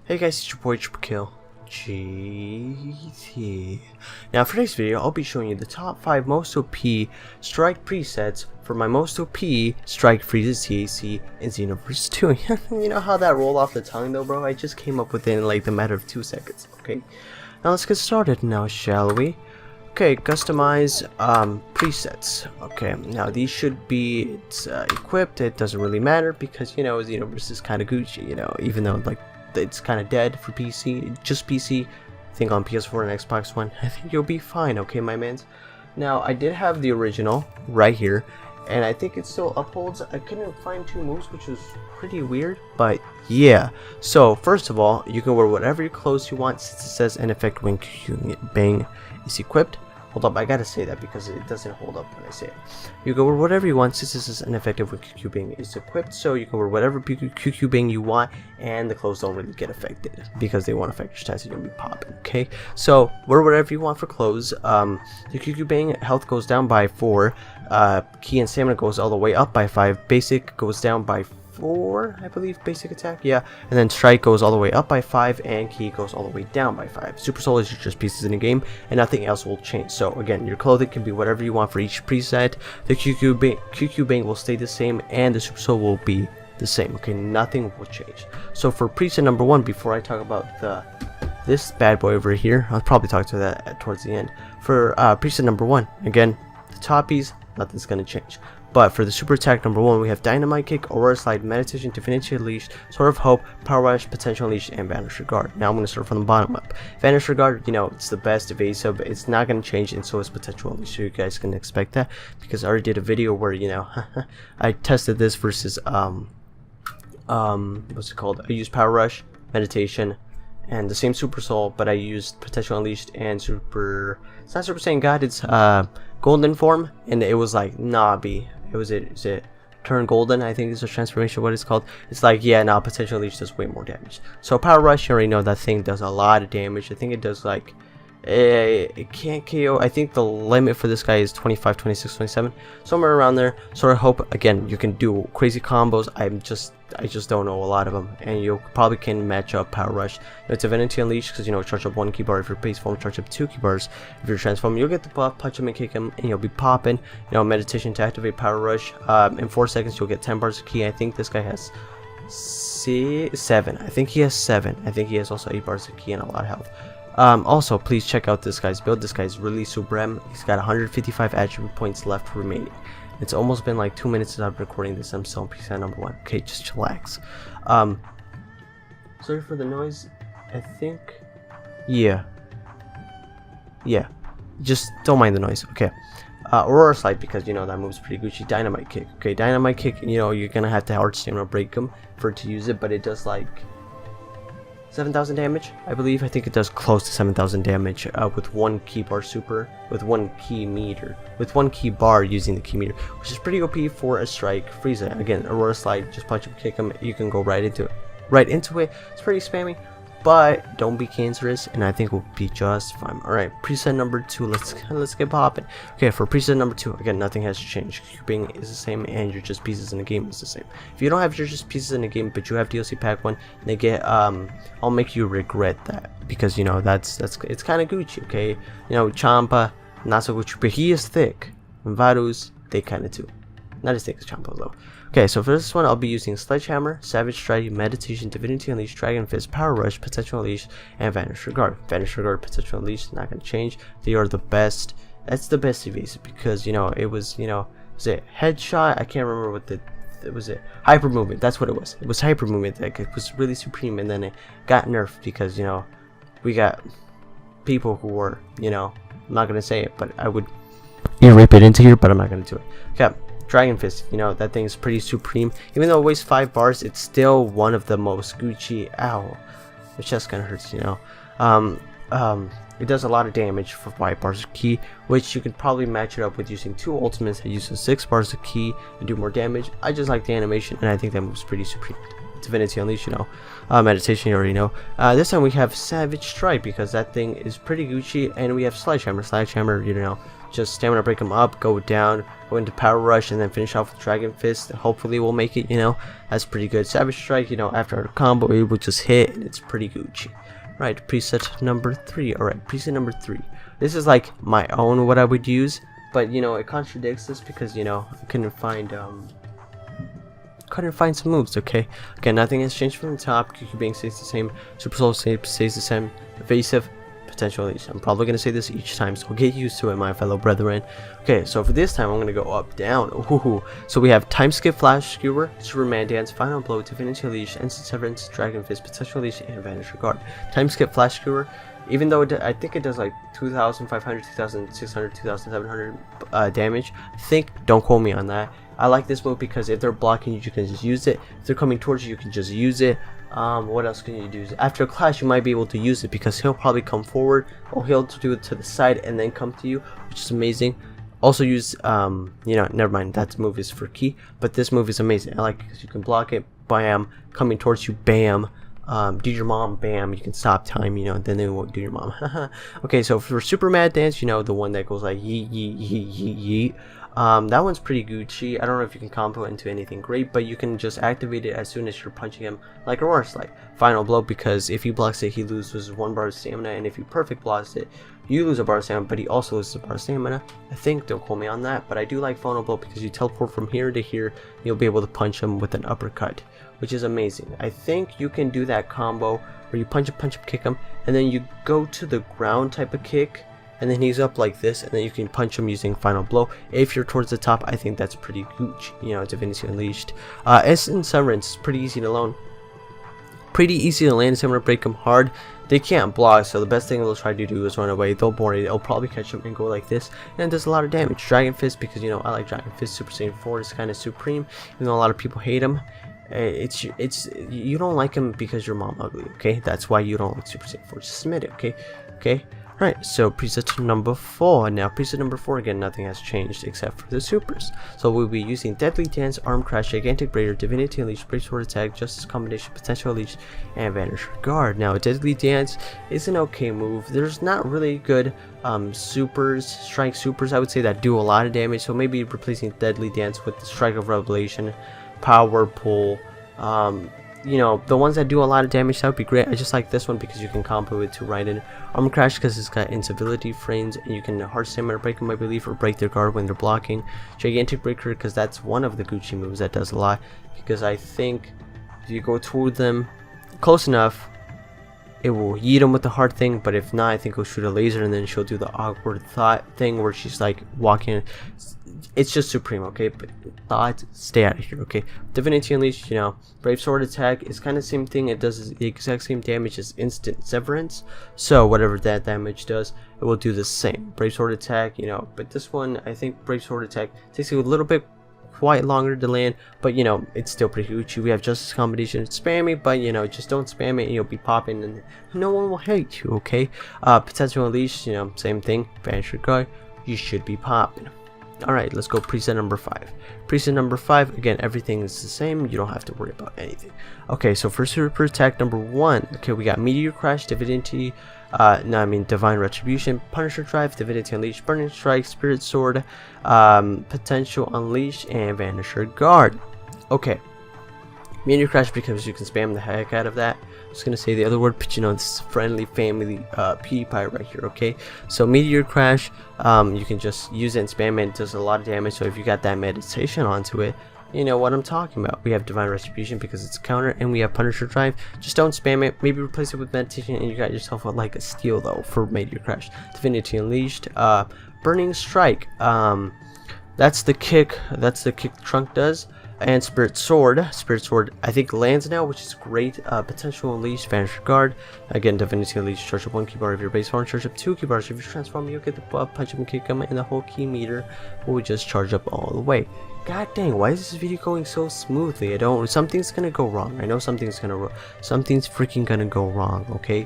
Hey guys, it's your boy Kill GT. Now for today's video, I'll be showing you the top 5 most OP strike presets for my most OP strike Frieza TAC in Xenoverse 2. You know how that rolled off the tongue though, bro? I just came up with it in like the matter of 2 seconds. Okay, now let's get started now, shall we? Okay, customize presets. Okay, now these should be equipped. It doesn't really matter because, you know, Xenoverse is kind of Gucci, you know, even though like it's kind of dead for PC, just PC. I think on PS4 and Xbox One, I think you'll be fine. Okay, my mans. Now I did have the original right here, and I think it still upholds. I couldn't find 2 moves, which was pretty weird, but yeah. So first of all, you can wear whatever clothes you want since it says in effect when Bang is equipped. Hold up, I gotta say that because it doesn't hold up when I say it. You can wear whatever you want since this is ineffective when QQ Bang is equipped, so you can wear whatever QQ Bang you want, and the clothes don't really get affected because they won't affect your stats and you'll be popping. Okay, so wear whatever you want for clothes. The QQ Bang health goes down by 4, Ki and stamina goes all the way up by 5, basic goes down by 4, I believe, basic attack, yeah, and then strike goes all the way up by 5, and Ki goes all the way down by 5. Super Soul is just pieces in the game, and nothing else will change. So again, your clothing can be whatever you want for each preset. The QQ Bang will stay the same, and the Super Soul will be the same. Okay, nothing will change. So for preset number 1, before I talk about this bad boy over here, I'll probably talk to that towards the end. For preset number 1, again, the toppies, nothing's gonna change. But for the super attack number 1, we have Dynamite Kick, Aurora Slide, Meditation, Divinity Unleashed, Sword of Hope, Power Rush, Potential Unleashed, and Vanish Regard. Now I'm going to start from the bottom up. Vanish Regard, you know, it's the best evasive, but it's not going to change, and so is Potential Unleashed, so you guys can expect that, because I already did a video where, you know, I tested this versus, what's it called? I used Power Rush, Meditation, and the same Super Soul, but I used Potential Unleashed and Super, it's not Super Saiyan God, it's, Golden form, and it was like, nah, B. Is it Turn Golden, I think is a transformation, what it's called. It's like, yeah, nah, Potential Unleashed does way more damage. So Power Rush, you already know that thing does a lot of damage. I think it does like, it can't KO. I think the limit for this guy is 25, 26, 27, somewhere around there. Sword of Hope, again, you can do crazy combos. I just don't know a lot of them, and you probably can match up Power Rush. It's Divinity Unleashed because, you know, charge up 1 key bar if you're base form, charge up 2 key bars if you're transform. You'll get the buff, punch him and kick him, and you'll be popping. You know, Meditation to activate Power Rush. In 4 seconds, you'll get 10 bars of key. I think this guy has 7. I think he has 7. I think he has also 8 bars of key and a lot of health. Also, please check out this guy's build. This guy's really supreme. He's got 155 attribute points left remaining. It's almost been like 2 minutes since I've been recording this. I'm still on preset number 1. Okay, just chillax. Sorry for the noise. I think, yeah, just don't mind the noise. Okay. Aurora Slide, because, you know, that move's pretty Gucci. Dynamite Kick. Okay, Dynamite Kick, you know, you're gonna have to hard stamina break him for it to use it, but it does like 7,000 damage, I believe. I think it does close to 7,000 damage with 1 key bar super, with 1 key meter, with 1 key bar using the key meter, which is pretty OP for a strike Frieza. Again, Aurora Slide, just punch him, kick him, you can go right into it. It's pretty spammy, but don't be cancerous, and I think we'll be just fine. Alright, preset number 2, let's get popping. Okay, for preset number 2, again, nothing has changed. Cubing is the same, and your just pieces in the game is the same. If you don't have your just pieces in the game, but you have DLC pack 1, they get, I'll make you regret that, because, you know, it's kind of Gucci, okay? You know, Champa, not so Gucci, but he is thick. And Varus, they kind of too. Not as thick as Champa though. Okay, so for this one, I'll be using Sledgehammer, Savage Strike, Meditation, Divinity Unleashed, Dragon Fist, Power Rush, Potential Unleashed, and Vanish Regard. Vanish Regard, Potential Unleashed, not gonna change. They are the best. That's the best evasive because, you know, it was, you know, was it Headshot? I can't remember what it was. It Hyper Movement. That's what it was. It was Hyper Movement. Like, it was really supreme, and then it got nerfed because, you know, we got people who were, you know, I'm not gonna say it, but I would, you know, rip it into here, but I'm not gonna do it. Okay. Dragon Fist, you know, that thing is pretty supreme. Even though it weighs 5 bars, it's still one of the most Gucci. Ow, my chest kind of hurts, you know. It does a lot of damage for 5 bars of ki, which you can probably match it up with using 2 ultimates that use 6 bars of ki and do more damage. I just like the animation, and I think that move's pretty supreme. Divinity Unleashed, you know. Meditation, you already know. This time we have Savage Strike because that thing is pretty Gucci, and we have Sledgehammer. Sledgehammer, you know, just stamina break him up, go down, go into power rush, and then finish off with Dragon Fist. Hopefully we'll make it, you know. That's pretty good. Savage Strike, you know, after our combo we will just hit and it's pretty Gucci. Right, preset number 3. Alright, preset number 3. This is like my own what I would use, but you know it contradicts this because you know I couldn't find some moves. Okay, again, nothing has changed from the top. QQ Bang stays the same, Super Soul stays the same, evasive, potential release. I'm probably gonna say this each time, so get used to it, my fellow brethren. Okay, so for this time I'm gonna go up, down. Ooh. So we have Time Skip, Flash Skewer, Superman Dance, Final Blow, Divinity Unleashed, Instant Severance, Dragon Fist, Potential Release, and Vanish Regard. Time Skip, Flash Skewer, even though I think it does like 2,500, 2,600, 2,700 damage. I think, don't quote me on that. I like this move because if they're blocking you, you can just use it. If they're coming towards you, you can just use it. What else can you do? After a clash, you might be able to use it because he'll probably come forward, or he'll do it to the side and then come to you, which is amazing. Also use, you know, never mind, that move is for key, but this move is amazing. I like it because you can block it, bam, coming towards you, bam. Do your mom, bam, you can stop time, you know, then they won't do your mom. Okay, so for Super Mad Dance, you know, the one that goes like yeet, yeet, yeet, yeet, yeet. That one's pretty Gucci. I don't know if you can combo it into anything great, but you can just activate it as soon as you're punching him like a worse, like Final Blow, because if he blocks it, he loses 1 bar of stamina, and if he perfect blocks it, you lose a bar of stamina, but he also loses a bar of stamina. I think, don't quote me on that, but I do like Final Blow because you teleport from here to here, you'll be able to punch him with an uppercut, which is amazing. I think you can do that combo where you punch him, kick him, and then you go to the ground type of kick, and then he's up like this, and then you can punch him using Final Blow. If you're towards the top, I think that's pretty gooch, you know, Divinity Unleashed. Instant Severance is pretty easy to land. So I'm gonna break them hard. They can't block, so the best thing they'll try to do is run away. They'll board it. It'll probably catch them and go like this, and it does a lot of damage. Dragon Fist, because you know I like Dragon Fist. Super Saiyan 4 is kind of supreme, even though a lot of people hate him. It's you don't like him because your mom ugly. Okay, that's why you don't like Super Saiyan 4. Just admit it. Okay. Right, so preset number 4. Now preset number 4, again, nothing has changed except for the supers. So we'll be using Deadly Dance, Arm Crash, Gigantic Raider, Divinity Unleashed, Brave Sword Attack, Justice Combination, Potential Unleashed, and Vanish Regard. Now Deadly Dance is an okay move. There's not really good strike supers, I would say, that do a lot of damage. So maybe replacing Deadly Dance with the Strike of Revelation, Power Pull, you know, the ones that do a lot of damage, that would be great. I just like this one because you can combo it to Raiden. Arm Crash because it's got incivility frames, and you can hard stamina break them, I believe, or break their guard when they're blocking. Gigantic Breaker because that's one of the Gucci moves that does a lot, because I think if you go toward them close enough, it will yeet them with the hard thing, but if not, I think it'll shoot a laser, and then she'll do the awkward thought thing where she's like walking. It's just supreme, okay? But thought, stay out of here, okay? Divinity Unleashed, you know, Brave Sword Attack is kind of the same thing. It does the exact same damage as Instant Severance, so whatever that damage does, it will do the same. Brave Sword Attack, you know, but this one, I think Brave Sword Attack takes a little bit quite longer to land, but you know, it's still pretty Gucci. We have Justice Combination, spam it, but you know, just don't spam it and you'll be popping and no one will hate you, okay? Potential Unleashed, you know, same thing. Vanish Regard, you should be popping. Alright, let's go preset number 5. Preset number 5, again, everything is the same. You don't have to worry about anything. Okay, so for super attack number 1, okay, we got Meteor Crash, Divinity, Divine Retribution, Punisher Drive, Divinity Unleashed, Burning Strike, Spirit Sword, Potential Unleashed, and Vanisher Guard. Okay, Meteor Crash because you can spam the heck out of that. I was gonna say the other word, but you know, this is friendly family PewDiePie right here, okay? So Meteor Crash, you can just use it and spam it. It does a lot of damage, so if you got that meditation onto it, you know what I'm talking about. We have Divine Retribution because it's a counter, and we have Punisher Drive. Just don't spam it. Maybe replace it with meditation, and you got yourself like a steal though for Meteor Crash. Divinity Unleashed, Burning Strike. That's the kick. That's the kick Trunk does. And Spirit Sword I think lands now, which is great. Potential Unleashed, Vanish Guard. Again, Divinity Unleashed, charge up 1 key bar of your base form, charge up 2 key bars. If you transform, you'll get the punch up and kick him, and the whole key meter will just charge up all the way. God dang, why is this video going so smoothly? Something's gonna go wrong. I know something's freaking gonna go wrong, okay?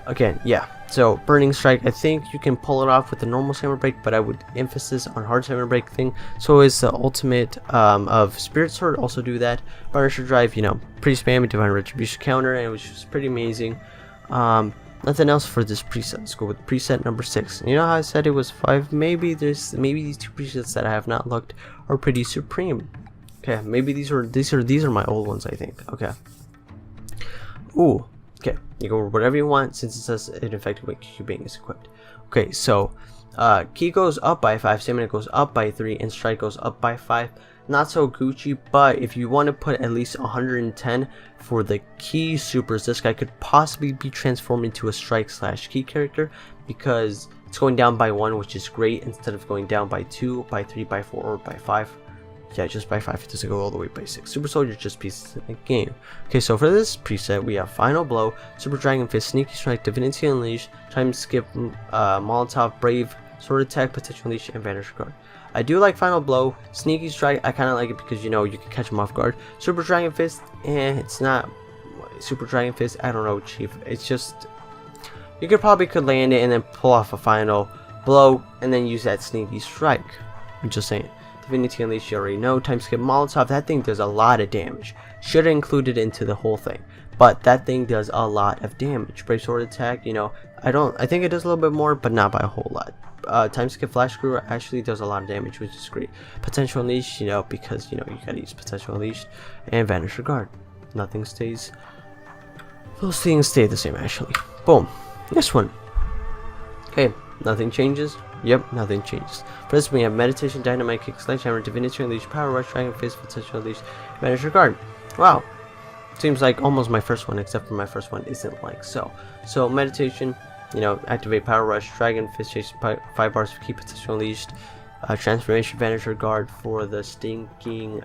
Again, yeah. So Burning Strike, I think you can pull it off with the normal Stamina Break, but I would emphasis on hard Stamina Break thing. So is the ultimate of Spirit Sword, also do that. Punisher Drive, you know, pretty spammy. Divine Retribution counter, and which was pretty amazing. Nothing else for this preset. Let's go with preset number 6. You know how I said it was 5? Maybe these 2 presets that I have not looked are pretty supreme. Okay, maybe these are my old ones, I think. Okay. Ooh. Okay, you go whatever you want since it says it effective when Q being is equipped. Okay, so Ki goes up by 5, Stamina goes up by 3, and Strike goes up by 5. Not so Gucci, but if you want to put at least 110 for the Ki supers, this guy could possibly be transformed into a Strike / Ki character because it's going down by 1, which is great, instead of going down by 2, by 3, by 4, or by 5. Yeah, just by 5. It doesn't go all the way by 6. Super Soldier just pieces in the game. Okay, so for this preset, we have Final Blow, Super Dragon Fist, Sneaky Strike, Divinity Unleashed, Time Skip, Molotov, Brave, Sword Attack, Potential Unleash, and Vanish Guard. I do like Final Blow. Sneaky Strike, I kind of like it because, you know, you can catch him off guard. Super Dragon Fist, it's not Super Dragon Fist. I don't know, Chief. It's just, you could land it and then pull off a Final Blow and then use that Sneaky Strike. I'm just saying. Divinity Unleashed, you already know. Time Skip, Molotov, that thing does a lot of damage. Should have included it into the whole thing, but that thing does a lot of damage. Brave Sword Attack, you know, I think it does a little bit more, but not by a whole lot. Time Skip Flash Screw actually does a lot of damage, which is great. Potential Unleash, you know, because, you know, you gotta use Potential Unleash, and Vanish Guard. Nothing stays. Those things stay the same, actually. Boom. This one. Okay, nothing changes. Yep, nothing changes. For this, we have Meditation, Dynamite Kick, Sledgehammer, Divinity Unleashed, Power Rush, Dragon Fist, Potential Unleash, Vanish Guard. Wow. Seems like almost my first one, except for my first one isn't like so. So, Meditation, you know, activate Power Rush, Dragon Fist, chase 5 bars of Key, Potential Unleashed, Transformation, Vanish Guard for the stinking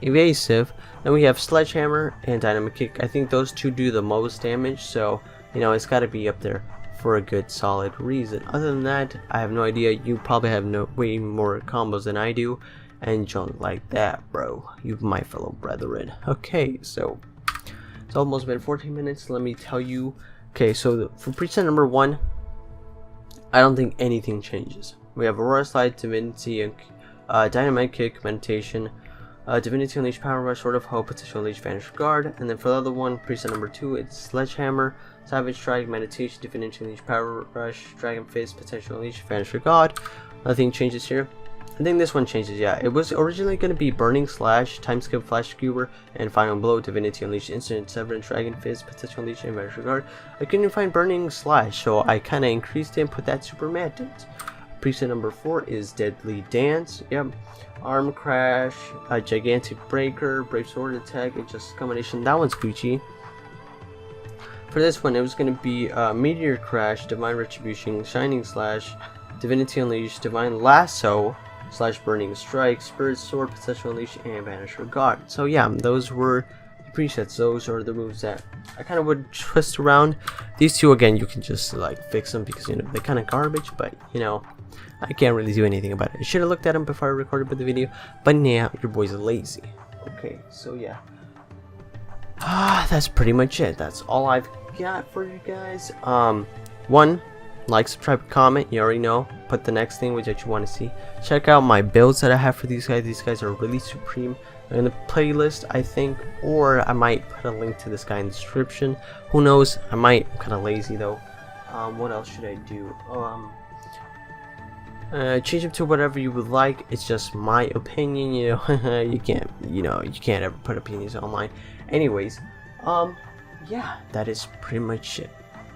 evasive. Then we have Sledgehammer and Dynamite Kick. I think those two do the most damage, so, you know, it's got to be up there for a good solid reason. Other than that, I have no idea. You probably have way more combos than I do, and don't like that, bro. You my fellow brethren. Okay, so it's almost been 14 minutes. Let me tell you. Okay, so for preset number 1, I don't think anything changes. We have Aurora Slide, Divinity, and Dynamite Kick, Meditation, Divinity Unleashed, Power Rush, Sword of Hope, Potential Unleashed, Vanish Guard. And then for the other one, preset number 2, it's Sledgehammer, Savage Strike, Meditation, Divinity Unleashed, Power Rush, Dragon Fist, Potential Unleashed, Vanish Guard. Nothing changes here. I think this one changes, yeah. It was originally going to be Burning Slash, Time Skip, Flash Skewer, and Final Blow, Divinity Unleashed, Instant Severance, Dragon Fist, Potential Unleashed, and Vanish Guard. I couldn't find Burning Slash, so I kind of increased it and put that Super Mad Dance. Preset number 4 is Deadly Dance, yep. Arm Crash, Gigantic Breaker, Brave Sword Attack, and just combination. That one's Gucci. For this one, it was going to be Meteor Crash, Divine Retribution, Shining Slash, Divinity Unleashed, Divine Lasso, / Burning Strike, Spirit Sword, Potential Unleash, and Vanish Guard. So yeah, those were the presets. Those are the moves that I kind of would twist around. These two, again, you can just like fix them because, you know, they're kind of garbage, but, you know, I can't really do anything about it. I should have looked at them before I recorded the video, but now your boy's lazy. Okay, so yeah. That's pretty much it. That's all I've got for you guys. 1, like, subscribe, comment. You already know. Put the next thing that you want to see. Check out my builds that I have for these guys. These guys are really supreme. They're in the playlist, I think, or I might put a link to this guy in the description. Who knows? I'm kind of lazy though. What else should I do? Change them to whatever you would like. It's just my opinion, you know. you can't ever put opinions online. Anyways, yeah, that is pretty much it.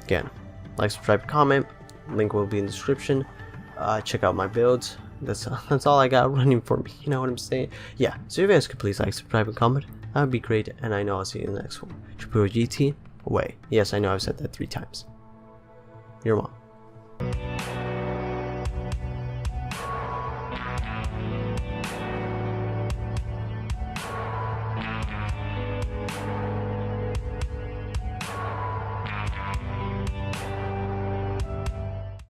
Again, like, subscribe, comment. Link will be in the description. Check out my builds. That's all I got running for me. You know what I'm saying? Yeah. So if you guys could please like, subscribe, and comment, that would be great. And I know I'll see you in the next one. GT away. Yes, I know I've said that 3 times. Your mom.